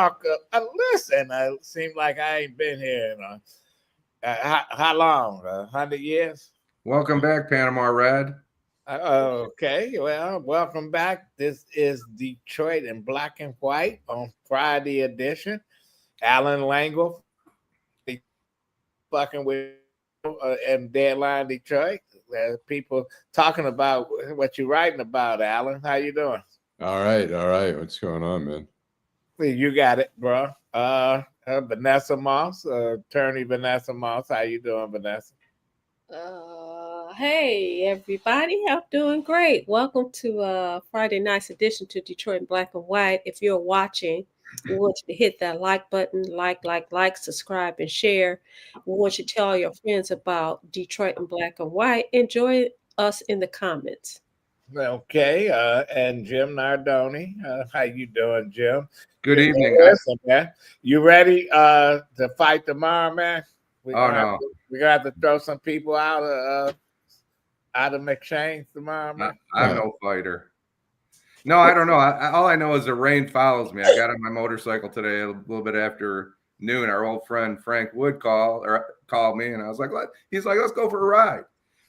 talk. Listen, it seems like I ain't been here in how long? 100 years? Welcome back, Panama Red. Okay, well, welcome back. This is Detroit in black and white on Friday edition. Alan Langle fucking with and Deadline Detroit. People talking about what you're writing about, Alan. How you doing? All right, all right. What's going on, man? You got it, bro. Vanessa Moss, attorney Vanessa Moss. How you doing, Vanessa? Hey everybody, I'm doing great. Welcome to Friday night's edition to Detroit in Black and White. If you're watching, we want you to hit that like button, like, subscribe, and share. We want you to tell your friends about Detroit in Black and White. Enjoy us in the comments. Okay, and Jim Nardoni. How you doing, Jim? Good evening, guys. Listen, man. You ready to fight tomorrow, man? We're no. We're gonna have to throw some people out of McShane tomorrow, man. I'm no fighter. No, I don't know. All I know is the rain follows me. I got on my motorcycle today a little bit after noon. Our old friend Frank Wood called me, and I was like, "What?" He's like, "Let's go for a ride."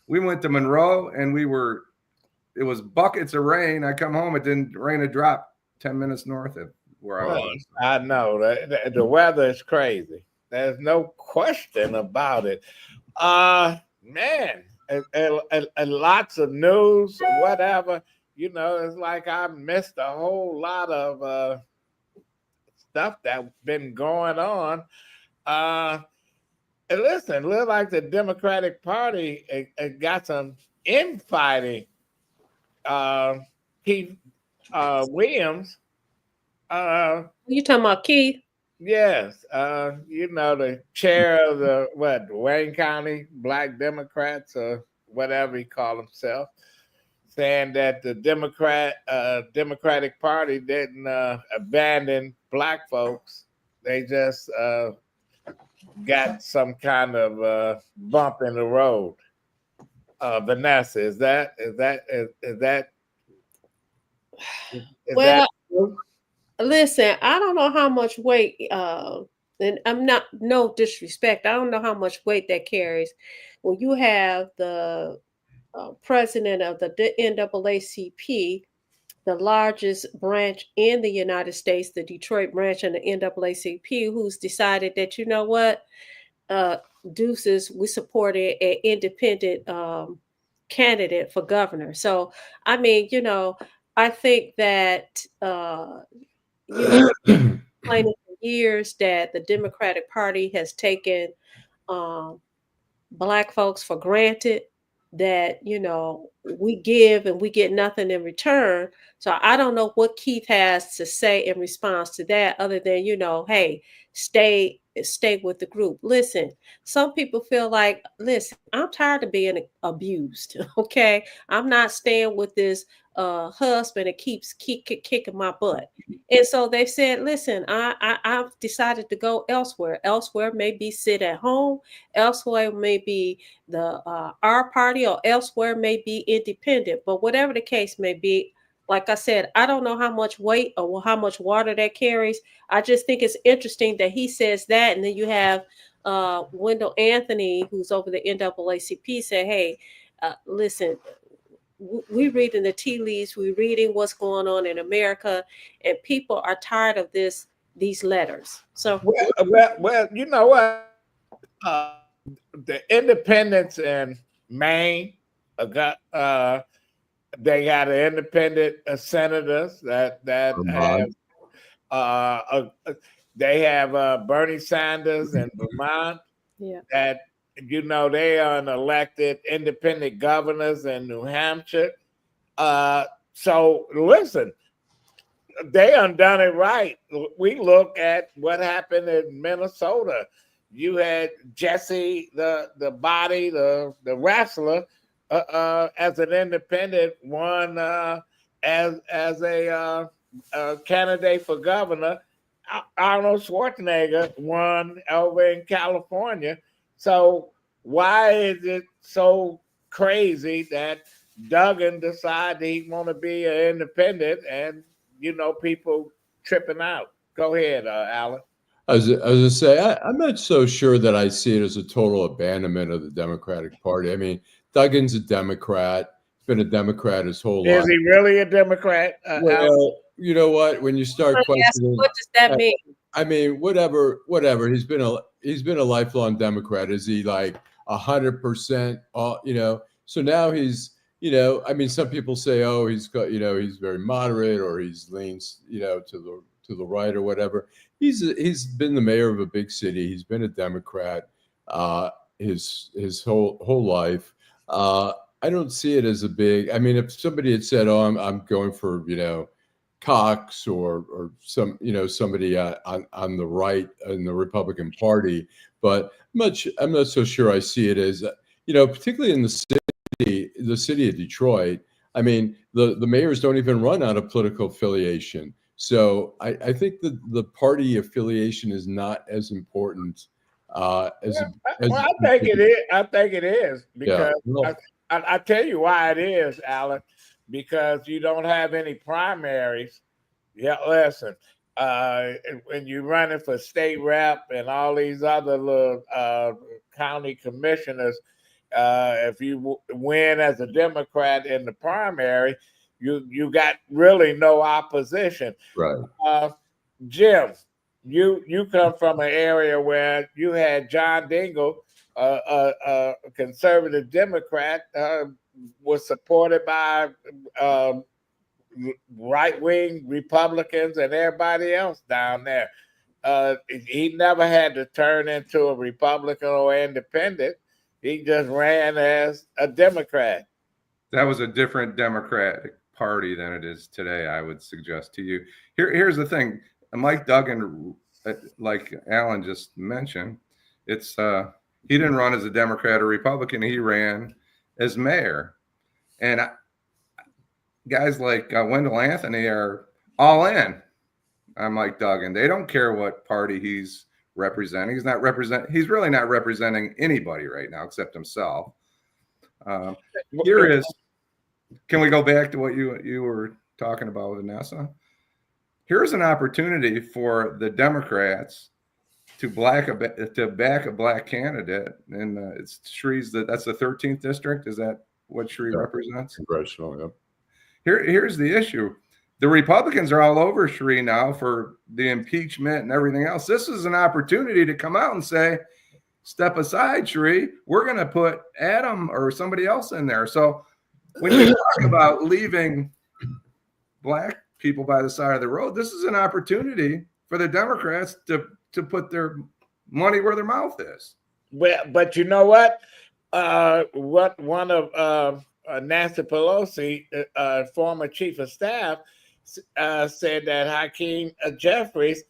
We went to Monroe, and it was buckets of rain. I come home, it didn't rain a drop 10 minutes north of where I was. I know the weather is crazy. There's no question about it. Man, and lots of news, whatever. You know, it's like I missed a whole lot of stuff that's been going on. And listen, look like the Democratic Party got some infighting. Keith Williams. You talking about Keith? Yes, you know, the chair of the Wayne County Black Democrats or whatever he called himself, saying that the Democratic Party didn't abandon black folks. They just got some kind of bump in the road. Vanessa, is that well, listen, I don't know how much weight, and I'm not no disrespect. I don't know how much weight that carries when you have the president of the NAACP, the largest branch in the United States, the Detroit branch of the NAACP, who's decided that, you know what, deuces, we supported an independent candidate for governor. So, I mean, you know, I think that, you know, complaining for years that the Democratic Party has taken Black folks for granted, that, you know, we give and we get nothing in return. So I don't know what Keith has to say in response to that, other than, you know, hey, stay with the group. Listen, some people feel like, listen, I'm tired of being abused. Okay, I'm not staying with this husband that keeps kicking my butt. And so they said, listen, I've decided to go elsewhere. Elsewhere maybe sit at home. Elsewhere may be the our party, or elsewhere may be independent. But whatever the case may be, like I said, I don't know how much weight or how much water that carries. I just think it's interesting that he says that, and then you have Wendell Anthony, who's over the NAACP, say, "Hey, listen, we reading the tea leaves. We're reading what's going on in America, and people are tired of these letters." So, well, you know what? The independents in Maine they got an independent senators that have they have Bernie Sanders in Vermont. yeah. That, you know, they are an elected independent governors in New Hampshire. So listen, they undone it right. We look at what happened in Minnesota. You had Jesse the body, the wrestler, as an independent, won as a candidate for governor. Arnold Schwarzenegger won over in California. So why is it so crazy that Duggan decided he want to be an independent, and, you know, people tripping out? Go ahead, Alan. I was going to say, I'm not so sure that I see it as a total abandonment of the Democratic Party. I mean, Duggan's a Democrat. He's been a Democrat his whole Is life. he really a Democrat? Alan? Well, you know what? When you start questioning, what does that mean? I mean, whatever. He's been a lifelong Democrat. Is he like 100%? You know. So now he's, you know, I mean, some people say, oh, he's got, you know, he's very moderate or he's leans, you know, to the right or whatever. He's been the mayor of a big city. He's been a Democrat his whole life. I don't see it as a big. I mean, if somebody had said, "Oh, I'm going for, you know, Cox or some, you know, somebody on the right in the Republican Party," but I'm not so sure I see it as, you know, particularly in the city of Detroit. I mean, the mayors don't even run out of political affiliation. So I think the party affiliation is not as important as. Well, I think it is. I think it is because Yeah. I tell you why it is, Alan. Because you don't have any primaries. Yeah, listen. When you're running for state rep and all these other little county commissioners, if you win as a Democrat in the primary, you got really no opposition. Right. Jim, you come from an area where you had John Dingell, a conservative Democrat, was supported by right-wing Republicans and everybody else down there. He never had to turn into a Republican or independent. He just ran as a Democrat. That was a different Democratic Party than it is today, I would suggest to you. Here's the thing. Mike Duggan, like Alan just mentioned, it's he didn't run as a Democrat or Republican. He ran as mayor. And guys like Wendell Anthony are all in on Mike Duggan. They don't care what party he's representing. He's really not representing anybody right now except himself. Here is, can we go back to what you were talking about, Vanessa? Here's an opportunity for the Democrats to back a black candidate, and it's Shree's. That's the 13th district. Is that what Shree represents? Congressional. Yep. Here's the issue. The Republicans are all over Shree now for the impeachment and everything else. This is an opportunity to come out and say, step aside, Shree. We're going to put Adam or somebody else in there. So when you talk about leaving black people by the side of the road, this is an opportunity for the Democrats to put their money where their mouth is. But you know what? What one of Nancy Pelosi, former chief of staff, said that Hakeem Jeffries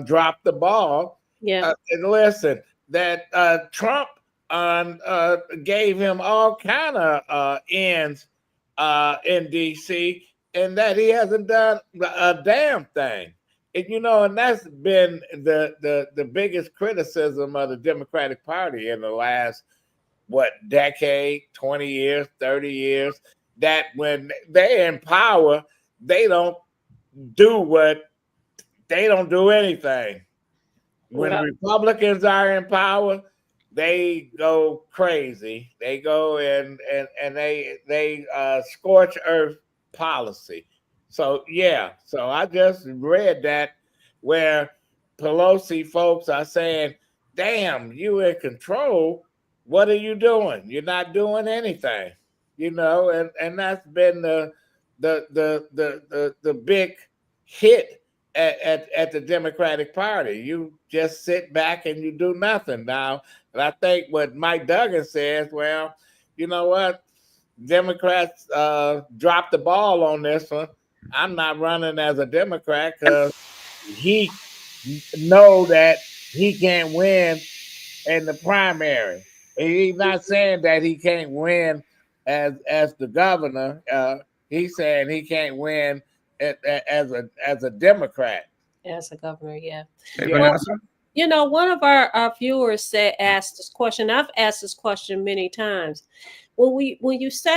dropped the ball. Yeah. And listen, that Trump gave him all kind of ends in D.C. and that he hasn't done a damn thing. And you know, and that's been the biggest criticism of the Democratic Party in the last decade, 20 years, 30 years, that when they're in power, they don't do anything. When Republicans are in power, they go crazy. They go and they scorch earth policy. So yeah, so I just read that where Pelosi folks are saying, damn, you in control. What are you doing? You're not doing anything, you know, and that's been the big hit at the Democratic Party. You just sit back and you do nothing now. And I think what Mike Duggan says, well, you know what? Democrats dropped the ball on this one. I'm not running as a Democrat because he know that he can't win in the primary. He's not saying that he can't win as the governor. He's saying he can't win as a Democrat. As a governor, yeah. Hey, Vanessa? You know, one of our viewers asked this question. I've asked this question many times. When you say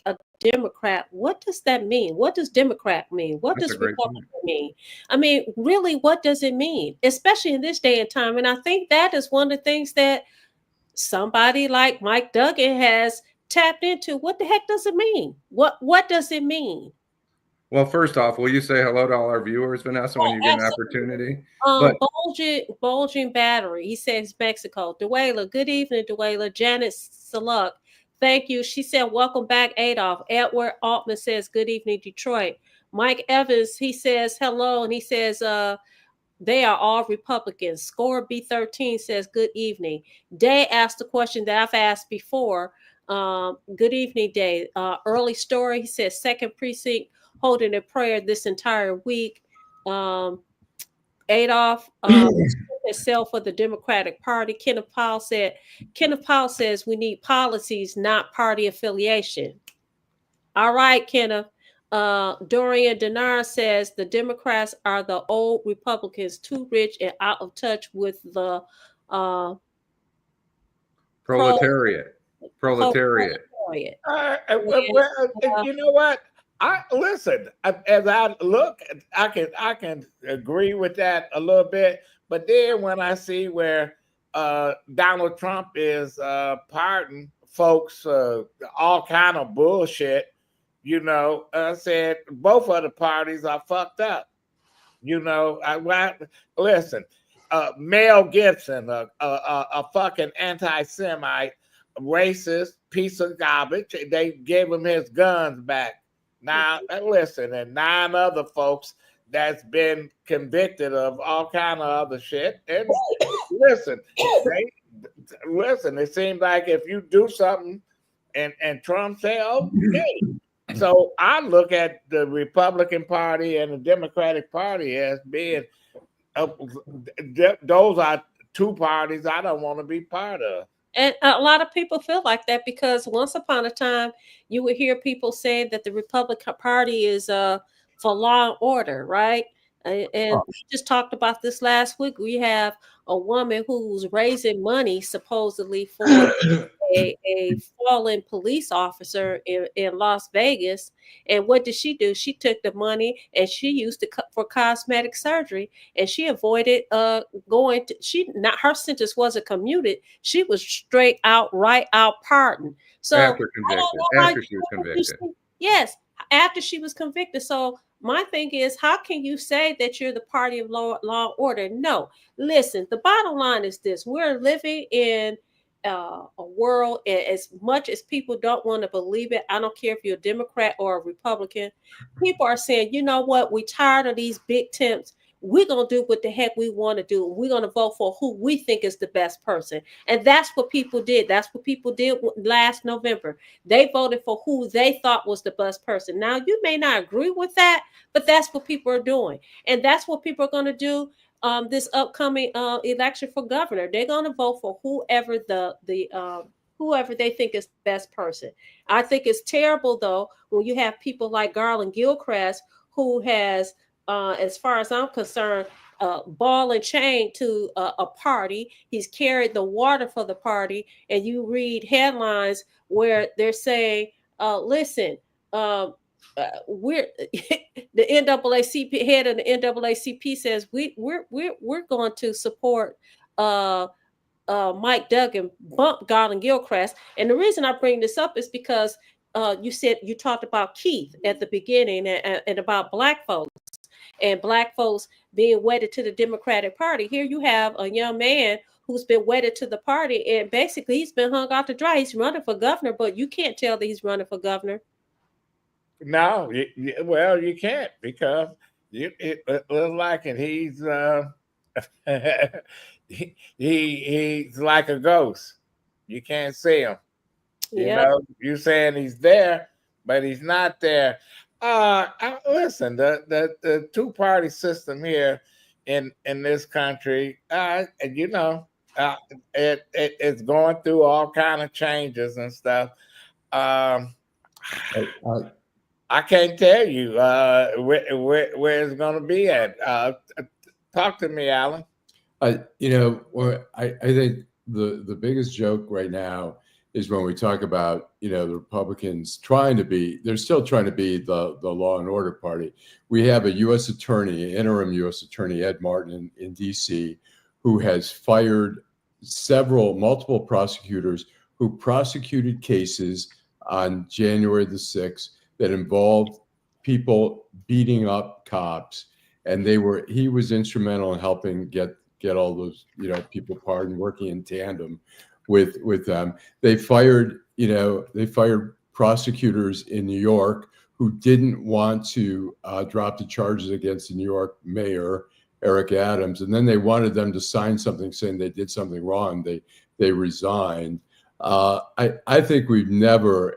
a Democrat, what does that mean? What does Democrat mean? What That's does a great point. Republican mean? I mean, really, what does it mean? Especially in this day and time. And I think that is one of the things that somebody like Mike Duggan has tapped into. What the heck does it mean? What does it mean? Well, first off, will you say hello to all our viewers, Vanessa, when you get an Absolutely. opportunity? But Bulging Battery. He says Mexico. Duela, good evening, Duela. Janet Saluk, thank you. She said, welcome back, Adolf. Edward Altman says, good evening, Detroit. Mike Evans, he says hello, and he says, they are all Republicans. Score B13 says, good evening. Day asked the question that I've asked before. Good evening, Day. Early story, he says, second precinct holding a prayer this entire week. Adolf itself for the Democratic Party. Kenneth Powell says we need policies, not party affiliation. All right, Kenneth. Dorian Denard says the Democrats are the old Republicans, too rich and out of touch with the proletariat. You know what? I listen. As I look, I can agree with that a little bit. But then when I see where Donald Trump is pardoning folks all kind of bullshit, you know, I said both of the parties are fucked up. You know, listen. Mel Gibson, a fucking anti-Semite, racist piece of garbage. They gave him his guns back. Now, listen, and 9 other folks that's been convicted of all kind of other shit. And listen, it seems like if you do something and Trump say, okay. So I look at the Republican Party and the Democratic Party as being, those are 2 parties I don't want to be part of. And a lot of people feel like that because once upon a time, you would hear people saying that the Republican Party is for law and order, right? And we just talked about this last week. We have a woman who's raising money supposedly for a fallen police officer in Las Vegas. And what did she do? She took the money and she used it for cosmetic surgery, and she avoided going to, her sentence wasn't commuted. She was straight out, right out pardoned. So after she was convicted. Yes, after she was convicted. So my thing is, how can you say that you're the party of law and order? No, listen, the bottom line is this. We're living in a world, as much as people don't want to believe it, I don't care if you're a Democrat or a Republican, people are saying, you know what, we're tired of these big temps. We're going to do what the heck we want to do. We're going to vote for who we think is the best person. And that's what people did. That's what people did last November. They voted for who they thought was the best person. Now, you may not agree with that, but that's what people are doing. And that's what people are going to do this upcoming election for governor. They're going to vote for whoever whoever they think is the best person. I think it's terrible, though, when you have people like Garland Gilchrist, who has, as far as I'm concerned, ball and chain to a party. He's carried the water for the party. And you read headlines where they're saying, listen, we're the NAACP head of the NAACP says we're going to support Mike Duggan, bump Garland Gilchrist. And the reason I bring this up is because you talked about Keith at the beginning and about Black folks and Black folks being wedded to the Democratic Party. Here you have a young man who's been wedded to the party, and basically he's been hung out to dry. He's running for governor, but you can't tell that he's running for governor. No, well, you can't, because it looks like it. He's he's like a ghost. You can't see him. You know, you saying he's there, but he's not there. Listen, the 2-party system here in this country, you know, it's going through all kind of changes and stuff. I can't tell you where it's going to be at. Talk to me, Alan. You know, I think the biggest joke right now is when we talk about, you know, the Republicans they're still trying to be the law and order party. We have a U.S. attorney, interim U.S. attorney, Ed Martin in D.C., who has fired multiple prosecutors who prosecuted cases on January the 6th that involved people beating up cops. And he was instrumental in helping get all those, you know, people pardoned, working in tandem with them. They fired prosecutors in New York who didn't want to drop the charges against the New York mayor, Eric Adams, and then they wanted them to sign something saying they did something wrong. They resigned. I think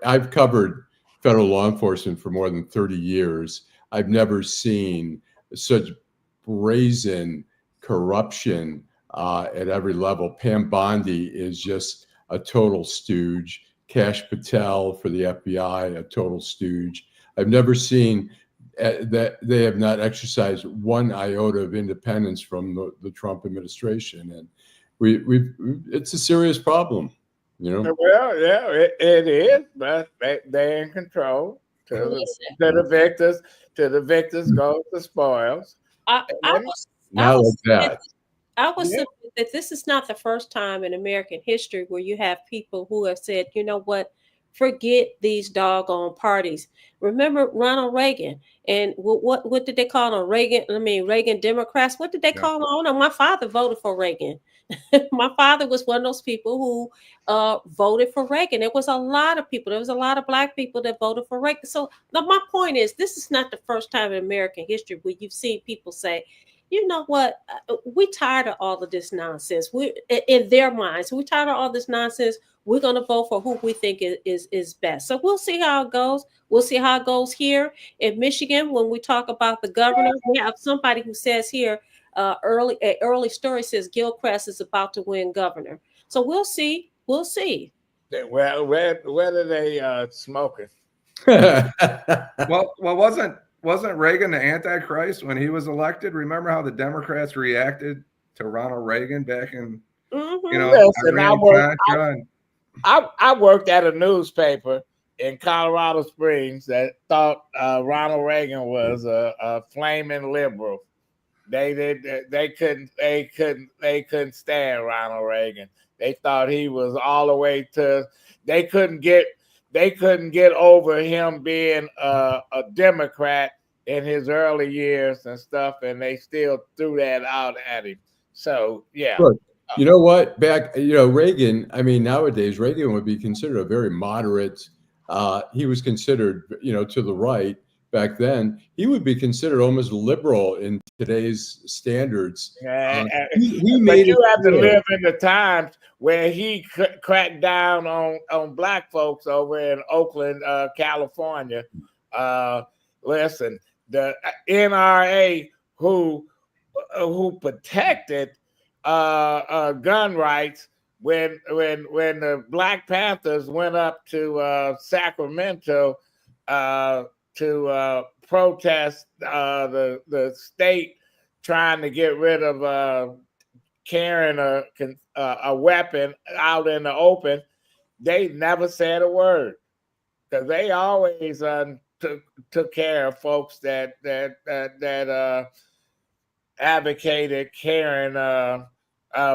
I've covered federal law enforcement for more than 30 years. I've never seen such brazen corruption at every level. Pam Bondi is just a total stooge. Kash Patel for the FBI, a total stooge. I've never seen that they have not exercised one iota of independence from the Trump administration, and it's a serious problem, you know. Well, yeah, it is, but they're in control. To the victors goes the spoils. I Not would like that. submit that this is not the first time in American history where you have people who have said, you know what, forget these doggone parties. Remember Ronald Reagan, and what did they call them? Reagan Democrats. What did they call them? Oh no, my father voted for Reagan. My father was one of those people who voted for Reagan. There was a lot of people. There was a lot of Black people that voted for Reagan. So my point is, this is not the first time in American history where you've seen people say, you know what, we tired of all of this nonsense. We, in their minds, we tired of all this nonsense. We're going to vote for who we think is best. So we'll see how it goes. We'll see how it goes here in Michigan. When we talk about the governor, we have somebody who says here, early story says Gilchrist is about to win governor. So we'll see. We'll see. Well, where are they smoking? Well, wasn't Reagan the Antichrist when he was elected? Remember how the Democrats reacted to Ronald Reagan back in, you know, Listen, I worked at a newspaper in Colorado Springs that thought Ronald Reagan was a flaming liberal. They couldn't stand Ronald Reagan. They thought he was all the way to. They couldn't get over him being a Democrat in his early years and stuff, and they still threw that out at him. So yeah. Look, you know what? Reagan. I mean, nowadays Reagan would be considered a very moderate. He was considered, to the right. Back then, he would be considered almost liberal in today's standards. He made you have to live in the times where he cracked down on Black folks over in Oakland, California. Listen, the NRA who protected gun rights when the Black Panthers went up to Sacramento to protest the state trying to get rid of carrying a weapon out in the open. They never said a word because they always took care of folks that advocated carrying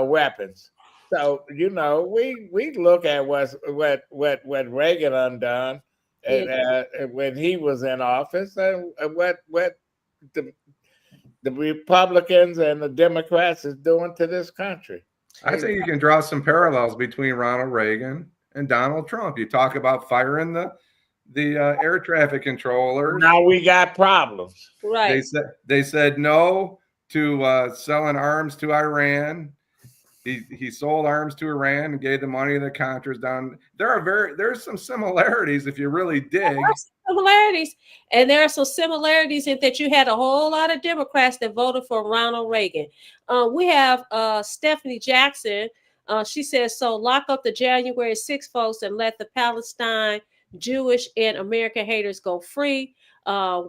weapons. So we look at what Reagan undone. And when he was in office, and what the Republicans and the Democrats is doing to this country. I think you can draw some parallels between Ronald Reagan and Donald Trump. You talk about firing the air traffic controllers. Now we got problems. Right. They said no to selling arms to Iran. He sold arms to Iran and gave the money to the Contras down. There's some similarities if you really dig. There are similarities, and there are some similarities in that you had a whole lot of Democrats that voted for Ronald Reagan. We have Stephanie Jackson. She says, so lock up the January 6th folks and let the Palestine, Jewish, and American haters go free.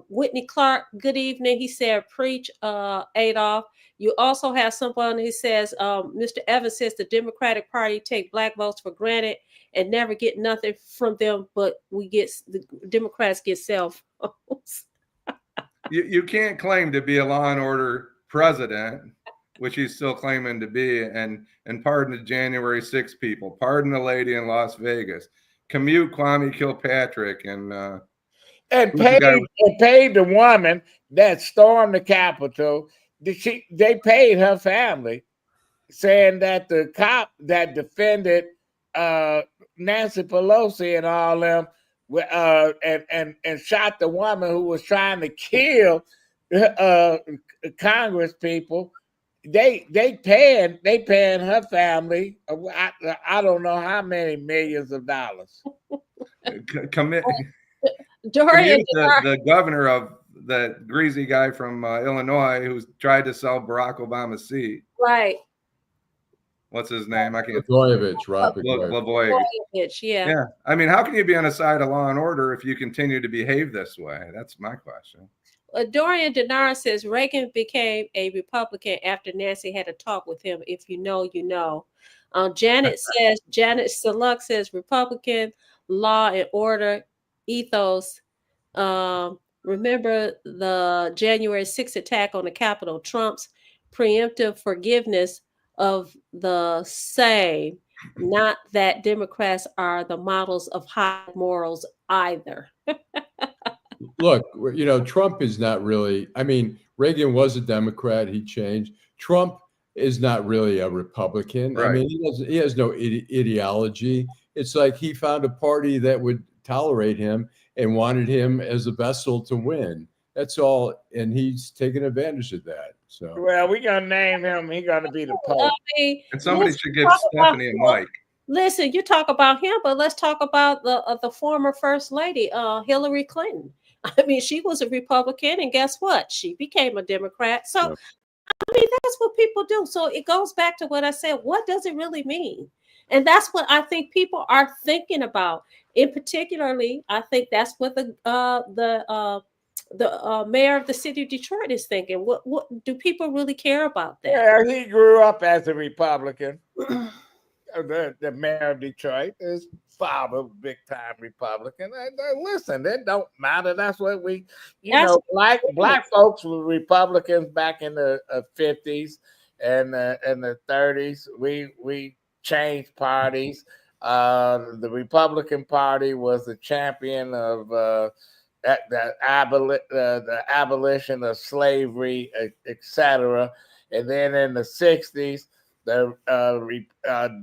Whitney Clark, good evening. He said, preach, Adolf. You also have someone who says, Mr. Evans says the Democratic Party take Black votes for granted and never get nothing from them, but the Democrats get cell phones. You can't claim to be a law and order president, which he's still claiming to be, and pardon the January 6 people, pardon the lady in Las Vegas, commute Kwame Kilpatrick, and paid the woman that stormed the Capitol. They paid her family, saying that the cop that defended Nancy Pelosi and all them and shot the woman who was trying to kill Congress people. They paying her family. I don't know how many millions of dollars. Dorian, the governor of the greasy guy from Illinois who's tried to sell Barack Obama's seat. Right. What's his name? I can't. Blagojevich, yeah. Yeah. I mean, how can you be on the side of law and order if you continue to behave this way? That's my question. Dorian Denard says Reagan became a Republican after Nancy had a talk with him. If you know, you know. Janet Seluk says Republican law and order ethos. Remember the January 6th attack on the Capitol, Trump's preemptive forgiveness of the same. Not that Democrats are the models of high morals either. Look, Trump is not really, I mean, Reagan was a Democrat. He changed. Trump is not really a Republican. Right. I mean, he has no ideology. It's like he found a party that would tolerate him and wanted him as a vessel to win. That's all. And he's taken advantage of that. So, well, we're going to name him. He's going to be the Pope. And somebody should give Stephanie a mic. Listen, you talk about him, but let's talk about the former First Lady, Hillary Clinton. I mean, she was a Republican, and guess what? She became a Democrat. So, yeah. I mean, that's what people do. So it goes back to what I said. What does it really mean? And that's what I think people are thinking about. In particularly, I think that's what the mayor of the city of Detroit is thinking. What do people really care about that? Yeah, he grew up as a Republican. The mayor of Detroit, his father, big time Republican. Listen, it don't matter. That's what black folks were Republicans back in the 50s and the 30s. We changed parties. The Republican Party was the champion of the abolition of slavery, etc. And then in the 60s, the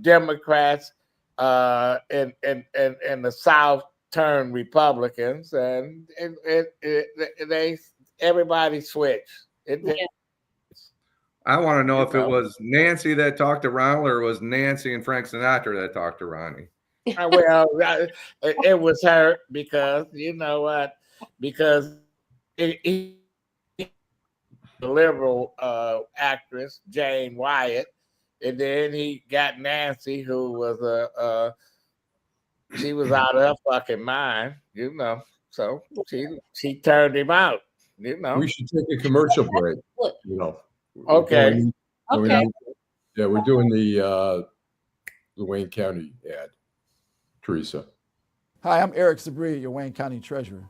Democrats in the South turned Republicans, and everybody switched. I want to know if it was Nancy that talked to Ronald, or it was Nancy and Frank Sinatra that talked to Ronnie. Well, it was her, because you know what? Because the liberal actress Jane Wyatt. And then he got Nancy, who was she was out of her fucking mind, you know. So she turned him out, you know. We should take a commercial break, you know. Okay. Okay. Yeah, we're doing the Wayne County ad. Teresa. Hi, I'm Eric Sabri, your Wayne County Treasurer.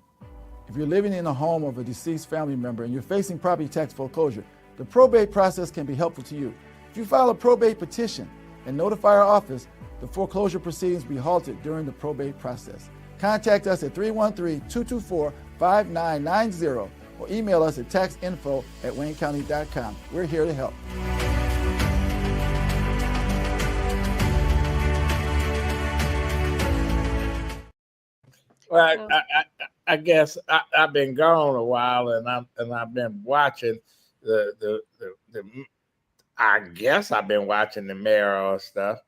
If you're living in a home of a deceased family member and you're facing property tax foreclosure, the probate process can be helpful to you. If you file a probate petition and notify our office, the foreclosure proceedings will be halted during the probate process. Contact us at 313-224-5990 or email us at taxinfo@waynecounty.com. We're here to help. Well, I guess I've been gone a while, and I've been watching the I guess I've been watching the mayoral stuff.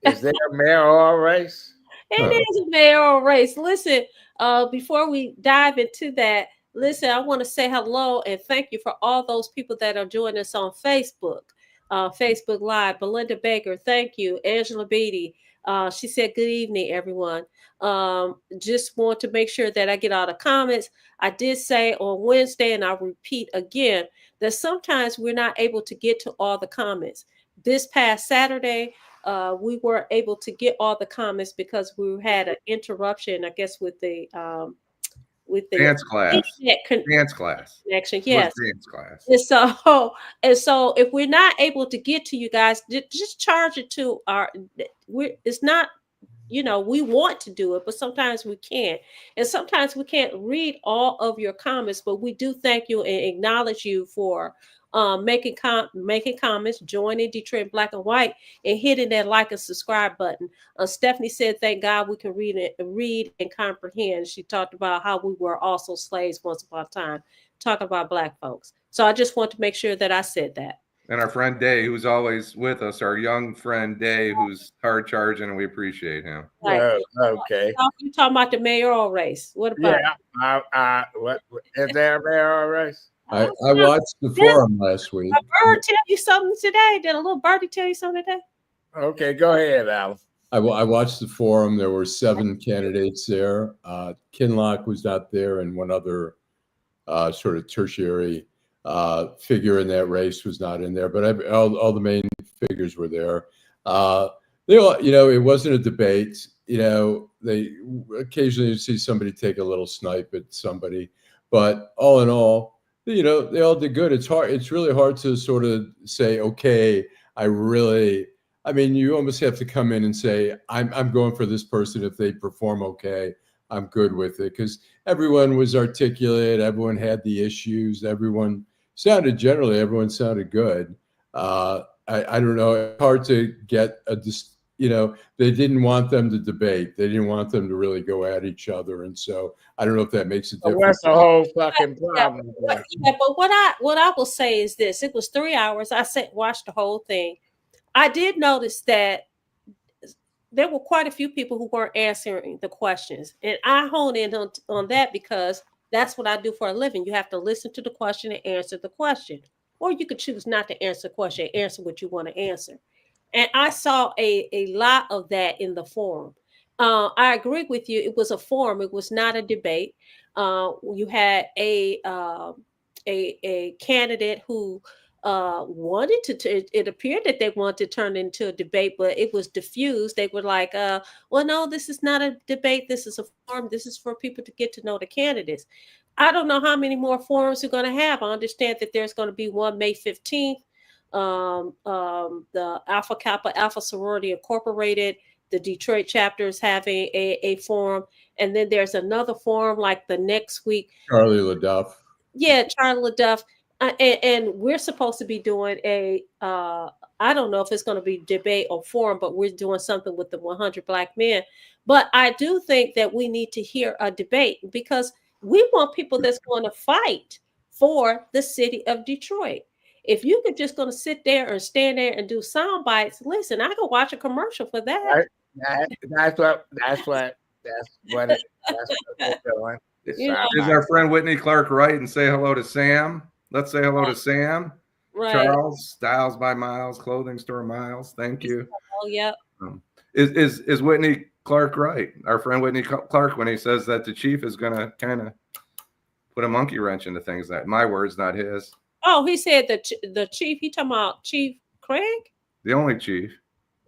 Is there a mayoral race? It is a mayoral race. Listen, before we dive into that, listen, I want to say hello and thank you for all those people that are joining us on Facebook, Facebook Live. Belinda Baker, thank you. Angela Beatty, she said, good evening, everyone. Just want to make sure that I get all the comments. I did say on Wednesday, and I'll repeat again, that sometimes we're not able to get to all the comments. This past Saturday, we were able to get all the comments because we had an interruption, I guess, with the Dance class. internet Dance class. connection. It was Yes. dance class. And so if we're not able to get to you guys, just charge it to it's not, we want to do it, but sometimes we can't. And sometimes we can't read all of your comments, but we do thank you and acknowledge you for making comments, joining Detroit Black and White, and hitting that like and subscribe button. Stephanie said, "Thank God we can read and comprehend." She talked about how we were also slaves once upon a time, talking about Black folks. So I just want to make sure that I said that. And our friend Day, who's always with us, our young friend Day, who's hard charging, and we appreciate him. Right. Okay. You talking about the mayoral race? What about? Yeah. What is there a mayoral race? I watched the forum last week. A bird tell you something today? Did a little birdie tell you something today? Okay, go ahead, Alan. I watched the forum. There were 7 candidates there. Kinloch was not there, and one other sort of tertiary figure in that race was not in there. But all the main figures were there. They all, it wasn't a debate. They occasionally see somebody take a little snipe at somebody, but all in all, they all did good. It's really hard to sort of say, okay, you almost have to come in and say, I'm going for this person. If they perform okay, I'm good with it, because everyone was articulate. Everyone had the issues. Everyone sounded good. I don't know. It's hard to get they didn't want them to debate. They didn't want them to really go at each other. And so I don't know if that makes a difference. What's the whole fucking problem? But what I will say is this: it was 3 hours. I watched the whole thing. I did notice that there were quite a few people who weren't answering the questions, and I honed in on that because that's what I do for a living. You have to listen to the question and answer the question, or you could choose not to answer the question, answer what you want to answer. And I saw a lot of that in the forum. I agree with you. It was a forum. It was not a debate. You had a candidate who wanted to. It appeared that they wanted to turn into a debate, but it was diffused. They were like, "Well, no, this is not a debate. This is a forum. This is for people to get to know the candidates." I don't know how many more forums we're going to have. I understand that there's going to be one May 15th. The Alpha Kappa Alpha Sorority Incorporated, the Detroit chapter is having a forum, and then there's another forum like the next week. Charlie LaDuff. Yeah, Charlie LaDuff, and we're supposed to be doing I don't know if it's going to be debate or forum, but we're doing something with the 100 Black men. But I do think that we need to hear a debate, because we want people that's going to fight for the city of Detroit. If you could just going to sit there and stand there and do sound bites, listen, I could watch a commercial for that. That's what they're doing. Is our friend Whitney Clark right? And say hello to Sam. Let's say hello to Sam. Right. Charles, Styles by Miles, clothing store Miles. Thank you. Oh, yeah. Is Whitney Clark right? Our friend Whitney Clark, when he says that the chief is going to kind of put a monkey wrench into things. That my words, not his. Oh, he said the chief. He talking about Chief Craig? The only chief.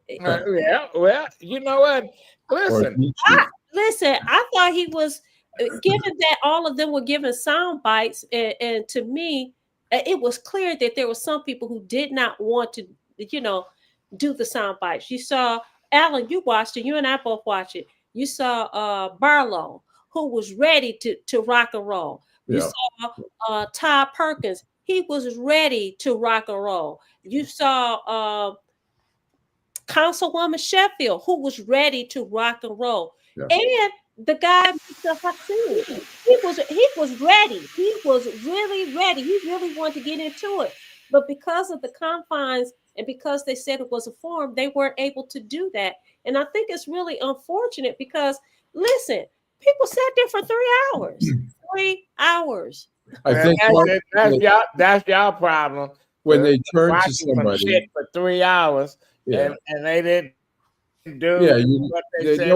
Yeah. Well, you know what? Listen. I thought he was, given that all of them were given sound bites, and to me, it was clear that there were some people who did not want to, do the sound bites. You saw Alan. You watched it. You and I both watched it. You saw Barlow, who was ready to rock and roll. You saw Todd Perkins. He was ready to rock and roll. You saw Councilwoman Sheffield, who was ready to rock and roll. Yeah. And the guy, Mr. Hassoun, he was ready. He was really ready. He really wanted to get into it. But because of the confines and because they said it was a forum, they weren't able to do that. And I think it's really unfortunate because, listen, people sat there for 3 hours. 3 hours. I think that's y'all problem. When they turn to somebody for 3 hours, and they didn't do what they said. No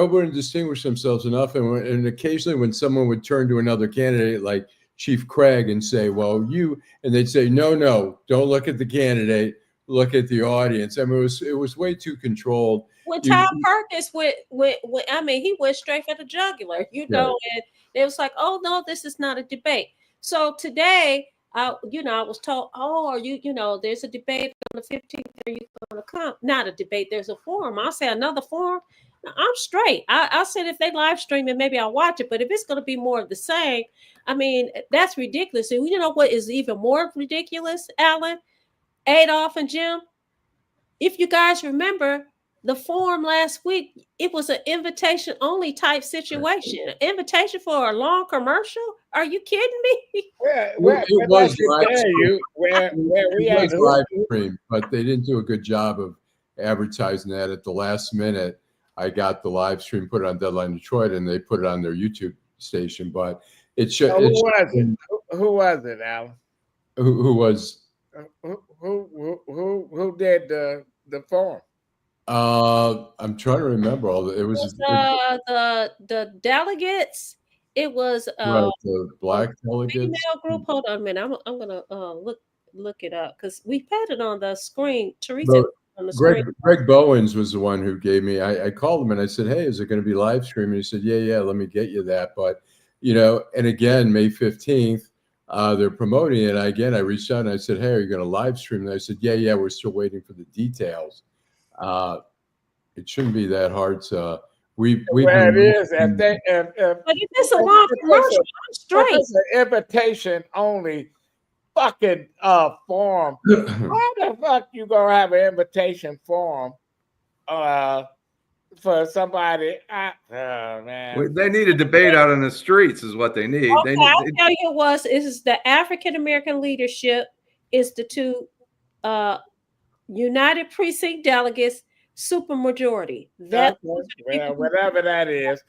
one distinguished themselves enough, and occasionally when someone would turn to another candidate like Chief Craig and say, "Well, and they'd say, "No, don't look at the candidate. look at the audience. I mean, it was way too controlled. When You- Tom Perkins went, I mean, he went straight for the jugular, you know, and it was like, oh no, this is not a debate. So today, I was told, oh, are you, there's a debate on the 15th. Are you going to come? Not a debate. There's a forum. I'll say another forum. I'm straight. I said if they live stream it, maybe I'll watch it. But if it's going to be more of the same, I mean, that's ridiculous. And you know what is even more ridiculous, Alan, Adolph, and Jim? If you guys remember the forum last week, it was an invitation only type situation. An invitation for a long commercial? Are you kidding me? It was where live stream, but they didn't do a good job of advertising that at the last minute. I got the live stream, put it on Deadline Detroit, and they put it on their YouTube station. But it should. So who was it, Alan? Who was? Who did the forum? I'm trying to remember all the. It was the delegates. It was the black delegates. Female group. Hold on a minute. I'm gonna look it up because we had it on the screen. Teresa. Greg Bowens was the one who gave me. I called him and I said, "Hey, is it going to be live streaming?" He said, "Yeah, let me get you that." But and again, May 15th, they're promoting it. I reached out and I said, "Hey, are you going to live stream?" And I said, "Yeah, we're still waiting for the details." It shouldn't be that hard to. It is. But if it's a long commercial, I'm straight. It's an invitation only fucking forum. How the fuck you gonna have an invitation forum for somebody? Man. They need a debate out in the streets is what they need. Okay, I'll tell you is the African American leadership institute United Precinct delegates supermajority. Whatever that is.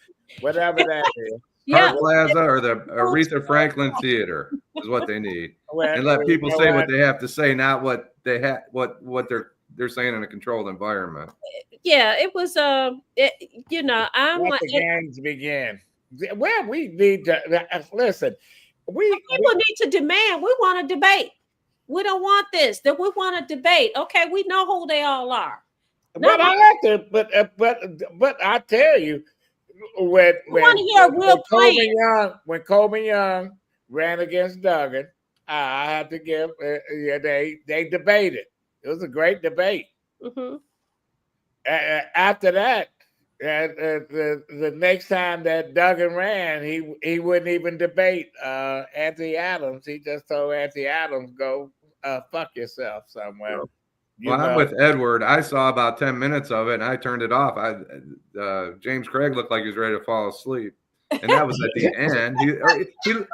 Park Plaza or the Aretha Franklin Theater is what they need, and let people say what they have to say, not what they have, what they're saying in a controlled environment. Yeah, it was. I'm let the games begin. Well, we need to listen. People need to demand. We want to debate. We don't want this. That we want to debate. Okay, we know who they all are. But I tell you. When Coleman Young ran against Duggan, I had to give. They debated. It was a great debate. Mm-hmm. After that, the next time that Duggan ran, he wouldn't even debate Anthony Adams. He just told Anthony Adams, "Go fuck yourself somewhere." I'm with Edward. I saw about 10 minutes of it and I turned it off. James Craig looked like he was ready to fall asleep. And that was at the end.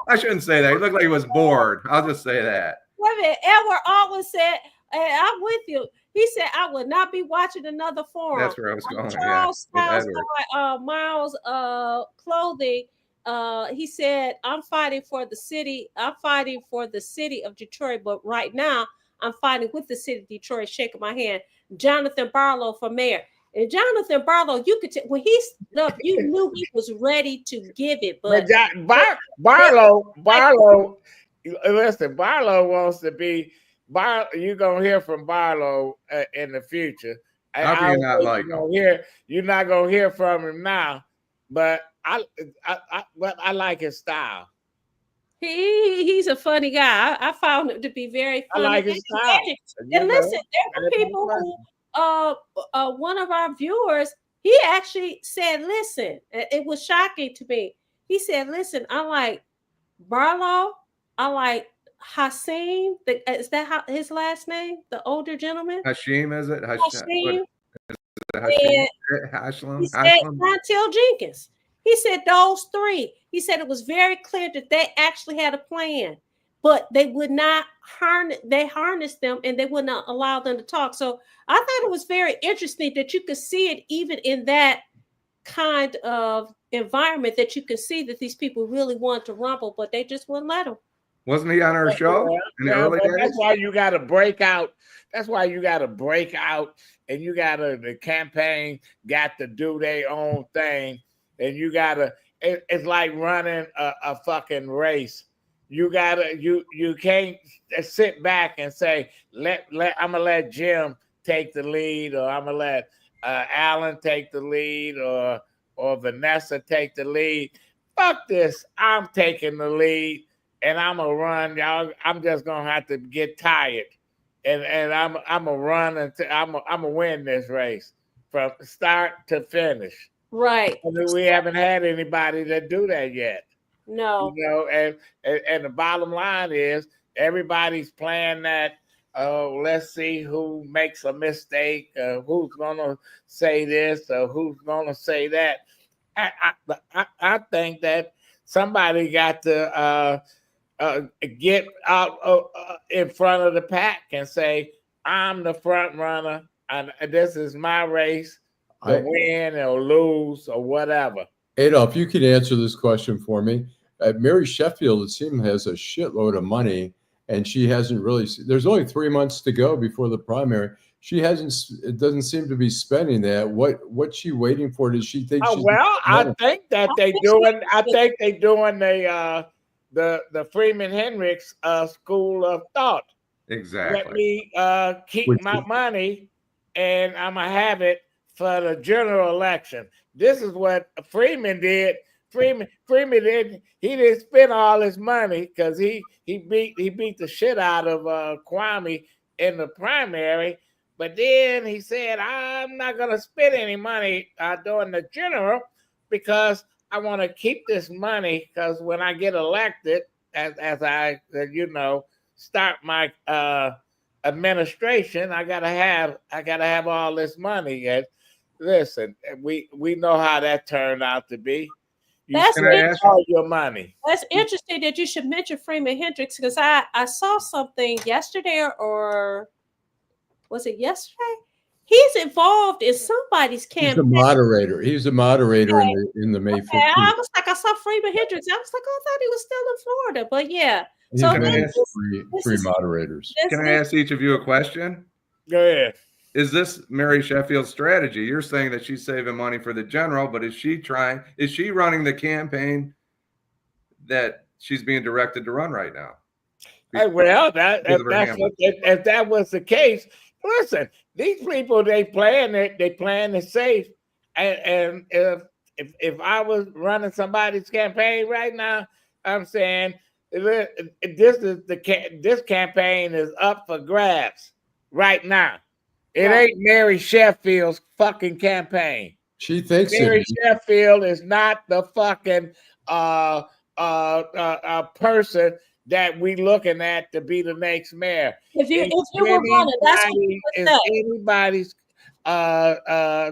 I shouldn't say that. He looked like he was bored. I'll just say that. Wait a minute. Edward always said, and I'm with you. He said, I would not be watching another forum. That's where I was going. Charles Miles Clothing. He said, I'm fighting for the city. I'm fighting for the city of Detroit. But right now, I'm fighting with the city of Detroit, shaking my hand. Jonathan Barlow for mayor. And Jonathan Barlow, you could when he stood up, you knew he was ready to give it. But Barlow, listen, Barlow wants to be. You're gonna hear from Barlow in the future. How can you not like him? You're not gonna hear from him now, but I like his style. He's a funny guy. I found him to be very funny. I like his style. And listen, there were people who, one of our viewers, he actually said, listen, it was shocking to me. He said, listen, I like Barlow. I like Hasim. Is that his last name? The older gentleman? Hashim, is it? Hashim. Hashim. He said Montel Jenkins. He said those three. He said it was very clear that they actually had a plan, but they would not harnessed them and they would not allow them to talk. So I thought it was very interesting that you could see it even in that kind of environment, that you could see that these people really want to rumble, but they just wouldn't let them. Wasn't he on our show in the early days? That's why you got to break out. That's why you got to break out, and the campaign got to do their own thing. And you gotta, it's like running a fucking race. You gotta you can't sit back and say I'm gonna let Jim take the lead, or I'm gonna let Alan take the lead, or Vanessa take the lead. Fuck this! I'm taking the lead, and I'm gonna run, y'all. I'm just gonna have to get tired, and I'm gonna run until I'm gonna win this race from start to finish. Right. We haven't had anybody that do that yet. No. You know, and the bottom line is everybody's playing that. Oh, let's see who makes a mistake. Who's gonna say this or who's gonna say that. I think that somebody got to get out in front of the pack and say, "I'm the front runner, and this is my race to win or lose or whatever." Adolf, you can answer this question for me. Mary Sheffield, it seems, has a shitload of money, and she hasn't really. There's only 3 months to go before the primary. She hasn't. It doesn't seem to be spending that. What's she waiting for? Does she think? Oh, well, I think that they doing. I think they doing the Freeman Hendricks school of thought. Exactly. Let me keep my money, and I'm gonna have it for the general election. This is what Freeman did. Freeman didn't. He didn't spend all his money because he beat the shit out of Kwame in the primary. But then he said, "I'm not gonna spend any money during the general because I want to keep this money because when I get elected, as I start my administration, I gotta have all this money." And listen, we know how that turned out to be. You spend all your money. That's interesting that you should mention Freeman Hendricks because I saw something yesterday, or was it yesterday? He's involved in somebody's campaign. He's a moderator. He's a moderator in the May 15th. I was like, I saw Freeman Hendricks. I was like, oh, I thought he was still in Florida. But yeah. He's So one of three moderators. Can I ask each of you a question? Go ahead. Is this Mary Sheffield's strategy? You're saying that she's saving money for the general, but is she running the campaign that she's being directed to run right now? Hey, well, if that was the case, listen, these people they playing it safe, and if I was running somebody's campaign right now, I'm saying this campaign is up for grabs right now. It ain't Mary Sheffield's fucking campaign. She thinks Mary Sheffield is not the fucking person that we looking at to be the next mayor. If you were running, that's what you would say. Anybody's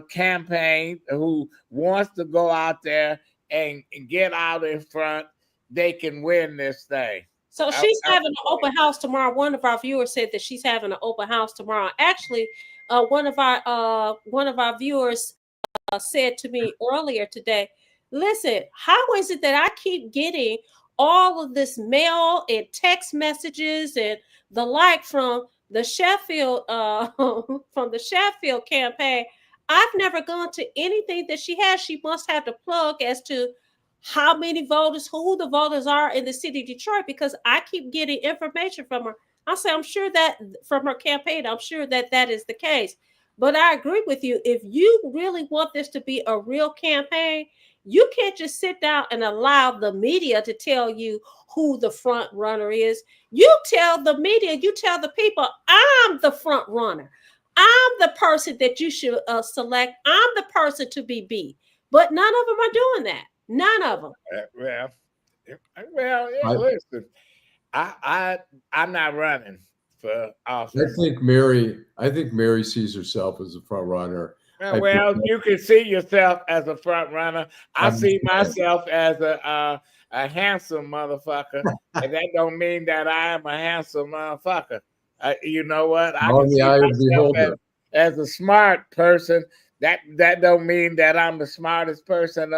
campaign who wants to go out there and get out in front, they can win this thing. So she's having an open house tomorrow. One of our viewers said that she's having an open house tomorrow. Actually, one of our viewers said to me earlier today, listen, how is it that I keep getting all of this mail and text messages and the like from the Sheffield campaign? I've never gone to anything that she has. She must have the plug as to how many voters, who the voters are in the city of Detroit, because I keep getting information from her. I say, I'm sure that from her campaign, I'm sure that is the case. But I agree with you. If you really want this to be a real campaign, you can't just sit down and allow the media to tell you who the front runner is. You tell the media, you tell the people, I'm the front runner. I'm the person that you should select. I'm the person to be beat. But none of them are doing that. None of them. Well, yeah, listen, I'm not running for office. I think Mary sees herself as a front runner. Well, you can see yourself as a front runner. I see myself as a handsome motherfucker, and that don't mean that I am a handsome motherfucker. You know what? I can see myself as a smart person. That don't mean that I'm the smartest person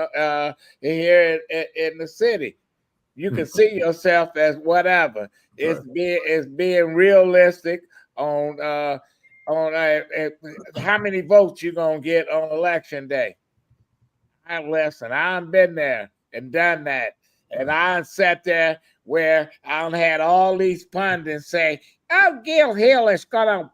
here in the city. You can see yourself as whatever. It's being realistic on how many votes you're gonna get on election day. I've been there and done that, and I sat there where I had all these pundits say, "Oh, Gil Hill is gonna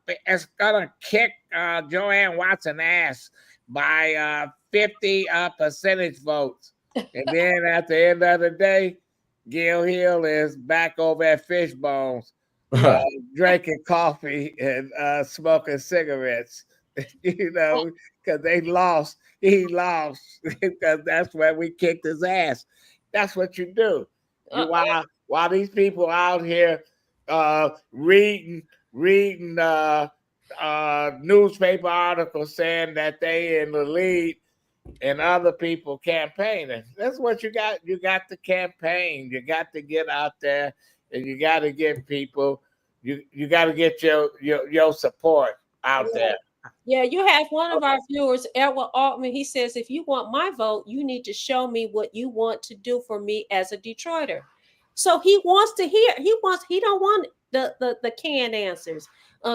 kick Joanne Watson ass by 50 percentage votes," and then at the end of the day, Gil Hill is back over at Fishbones, drinking coffee and smoking cigarettes. You know, because they lost. He lost because that's where we kicked his ass. That's what you do. You while these people out here reading newspaper articles saying that they in the lead and other people campaigning. That's what you got. You got to campaign. You got to get out there and you got to get people. You got to get your support out there. Yeah, you have one of our viewers, Edward Altman. He says, if you want my vote, you need to show me what you want to do for me as a Detroiter. So he wants to hear. He don't want the canned answers.